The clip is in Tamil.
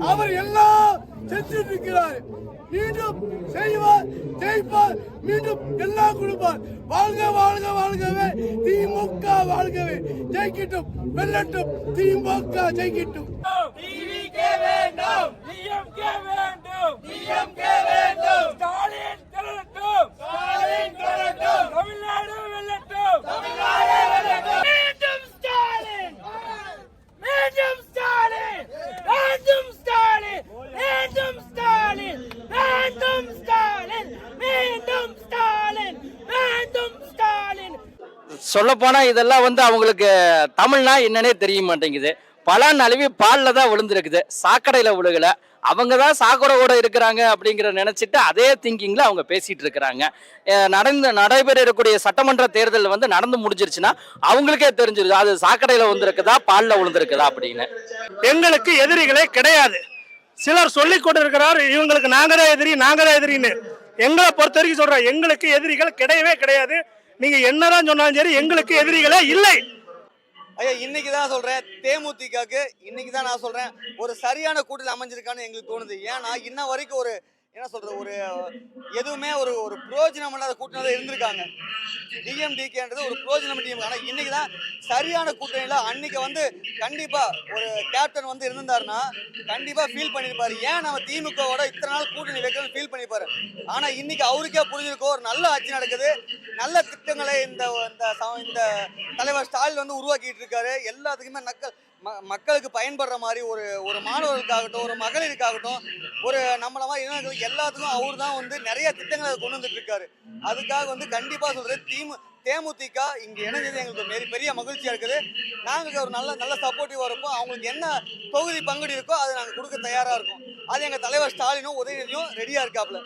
அவர் எல்லாம் செஞ்சுட்டு இருக்கிறார். மீண்டும் செய்வார், ஜெயிப்பார், மீண்டும் எல்லாம் கொடுப்பார். வாழ்க வாழ்க வாழ்கவே திமுக, வாழ்கவே, ஜெயிக்கட்டும், வெல்லட்டும், திமுக ஜெயிக்கட்டும். தமிழ்நாடு வெல்லட்டும், தமிழ்நாடு வெல்லட்டும். மீண்டும் ஸ்டாலின், மீண்டும் ஸ்டாலின், மீண்டும் ஸ்டாலின், மீண்டும் ஸ்டாலின், மீண்டும் ஸ்டாலின், மீண்டும் ஸ்டாலின், மீண்டும் ஸ்டாலின். சொல்ல போனா இதெல்லாம் அவங்களுக்கு தமிழ்னா என்னன்னே தெரிய மாட்டேங்குது. பல நழுவி பால்ல தான் விழுந்திருக்குது, சாக்கடையில விழுகல. அவங்க தான் சாக்கடையோட இருக்கிறாங்க அப்படிங்கிற நினைச்சிட்டு அதே திங்கிங்ல அவங்க பேசிட்டு இருக்கிறாங்க. நடைபெற இருக்கக்கூடிய சட்டமன்ற தேர்தல் நடந்து முடிஞ்சிருச்சுன்னா அவங்களுக்கே தெரிஞ்சிருது அது சாக்கடையில விழுந்திருக்குதா பால்ல விழுந்திருக்குதா அப்படின்னு. எங்களுக்கு எதிரிகளே கிடையாது. சிலர் சொல்லிக் கொண்டு இருக்கிறார் இவங்களுக்கு நாங்கதான் எதிரி, நாங்கதான் எதிரின்னு. எங்களை பொறுத்த வரைக்கும் சொல்றோம், எங்களுக்கு எதிரிகள் கிடையவே கிடையாது. நீங்க என்னதான் சொன்னாலும் சரி, எங்களுக்கு எதிரிகளே இல்லை. ஐயா, இன்னைக்கு தான் சொல்றேன், தேமுதிகக்கு இன்னைக்கு தான் நான் சொல்றேன் ஒரு சரியான கூட்டணி அமைஞ்சிருக்கான்னு எங்களுக்கு தோணுது. ஏன்னா இன்ன வரைக்கும் ஒரு என்ன சொல்றது, ஒரு எதுவுமே ஒரு ஒரு பிரயோஜனம் இல்லாத கூட்டணி தான் இருந்திருக்காங்க. டிஎம்டிகேன்றது ஒரு பிரயோஜனம் டீம். ஆனால் இன்னைக்கு தான் சரியான கூட்டணியில் அன்னைக்கு கண்டிப்பா ஒரு கேப்டன் இருந்திருந்தாருன்னா கண்டிப்பா ஃபீல் பண்ணியிருப்பாரு. ஏன் நம்ம திமுகவோட இத்தனை நாள் கூட்டணி வைக்கணும்னு ஃபீல் பண்ணியிருப்பாரு. ஆனால் இன்னைக்கு அவருக்கே புரிஞ்சிருக்கோம், ஒரு நல்ல ஆட்சி நடக்குது, நல்ல திட்டங்களை இந்த தலைவர் ஸ்டாலின் உருவாக்கிட்டு இருக்காரு. எல்லாத்துக்குமே மக்களுக்கு பயன்படுற மாதிரி ஒரு மாணவர்களுக்காகட்டும், ஒரு மகளிருக்காகட்டும், ஒரு நம்மள மாதிரி இளைஞர்களுக்கு எல்லாத்துக்கும் அவர் தான் நிறைய திட்டங்களை கொண்டு வந்துட்டு இருக்காரு. அதுக்காக கண்டிப்பா சொல்றேன், தேமுதிக இங்க இணைஞ்சது எங்களுக்கு பெரிய மகிழ்ச்சியா இருக்குது. நாங்க ஒரு நல்ல சப்போர்ட்டிவா இருப்போம். அவங்களுக்கு என்ன தொகுதி பங்குடி இருக்கோ அதை நாங்க கொடுக்க தயாரா இருக்கோம். அது எங்க தலைவர் ஸ்டாலினும் உதயநிதியும் ரெடியா இருக்காப்ல.